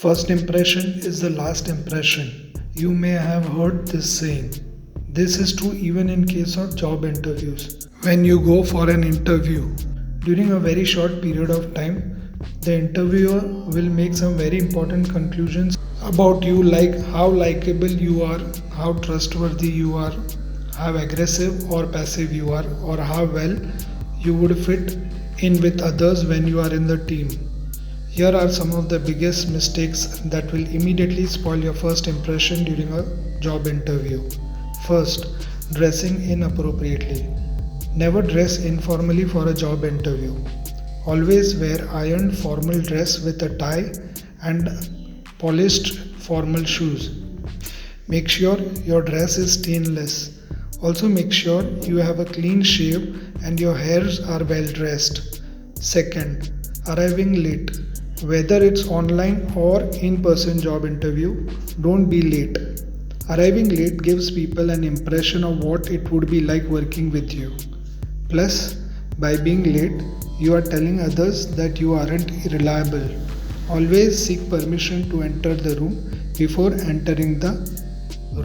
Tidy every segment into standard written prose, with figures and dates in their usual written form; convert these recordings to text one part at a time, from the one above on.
First impression is the last impression. You may have heard this saying. This is true even in case of job interviews. When you go for an interview, during a very short period of time, the interviewer will make some very important conclusions about you, like how likable you are, how trustworthy you are, how aggressive or passive you are, or how well you would fit in with others when you are in the team. Here are some of the biggest mistakes that will immediately spoil your first impression during a job interview. First, dressing inappropriately. Never dress informally for a job interview. Always wear ironed formal dress with a tie and polished formal shoes. Make sure your dress is stainless. Also, make sure you have a clean shave and your hairs are well dressed. Second, arriving late. Whether it's online or in-person job interview, don't be late. Arriving late gives people an impression of what it would be like working with you. Plus, by being late, you are telling others that you aren't reliable. Always seek permission to enter the room before entering the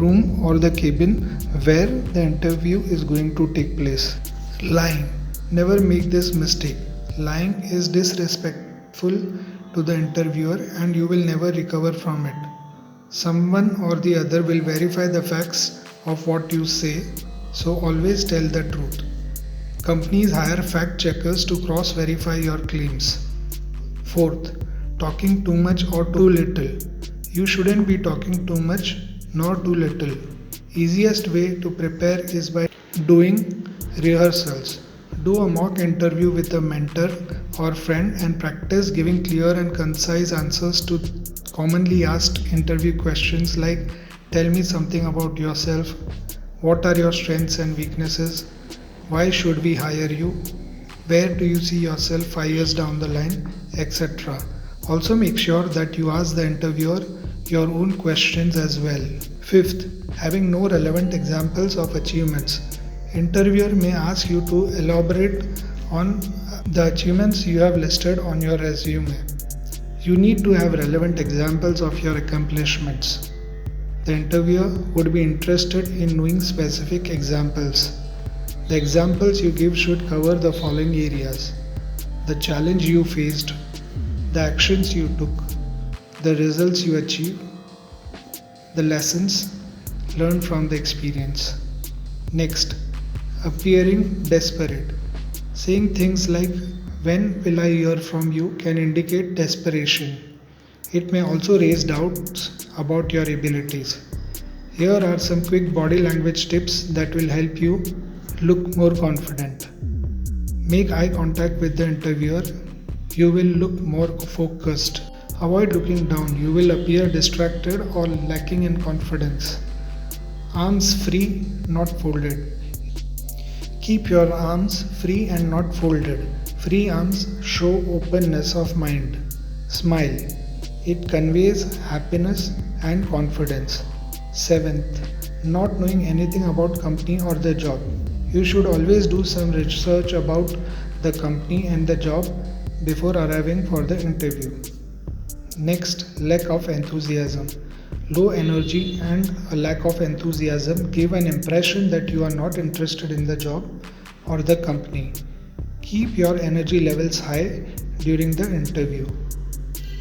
room or the cabin where the interview is going to take place. Lying. Never make this mistake. Lying is disrespectful to the interviewer and you will never recover from it. Someone or the other will verify the facts of what you say, so always tell the truth. Companies hire fact checkers to cross verify your claims. Fourth, talking too much or too little. You shouldn't be talking too much nor too little. Easiest way to prepare is by doing rehearsals. Do a mock interview with a mentor or friend and practice giving clear and concise answers to commonly asked interview questions like, tell me something about yourself, what are your strengths and weaknesses, why should we hire you, where do you see yourself 5 years down the line, etc. Also make sure that you ask the interviewer your own questions as well. Fifth, having no relevant examples of achievements. Interviewer may ask you to elaborate on the achievements you have listed on your resume. You need to have relevant examples of your accomplishments. The interviewer would be interested in knowing specific examples. The examples you give should cover the following areas: the challenge you faced, the actions you took, the results you achieved, the lessons learned from the experience. Next, appearing desperate. Saying things like, when will I hear from you, can indicate desperation. It may also raise doubts about your abilities. Here are some quick body language tips that will help you look more confident. Make eye contact with the interviewer. You will look more focused. Avoid looking down. You will appear distracted or lacking in confidence. Arms free, not folded. Keep your arms free and not folded. Free arms show openness of mind. Smile. It conveys happiness and confidence. Seventh, not knowing anything about company or the job. You should always do some research about the company and the job before arriving for the interview. Next, lack of enthusiasm. Low energy and a lack of enthusiasm give an impression that you are not interested in the job or the company. Keep your energy levels high during the interview.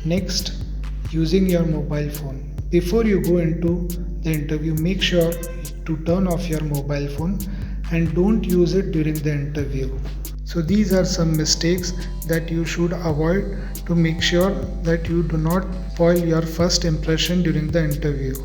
Next, using your mobile phone. Before you go into the interview, make sure to turn off your mobile phone and don't use it during the interview. So these are some mistakes that you should avoid to make sure that you do not spoil your first impression during the interview.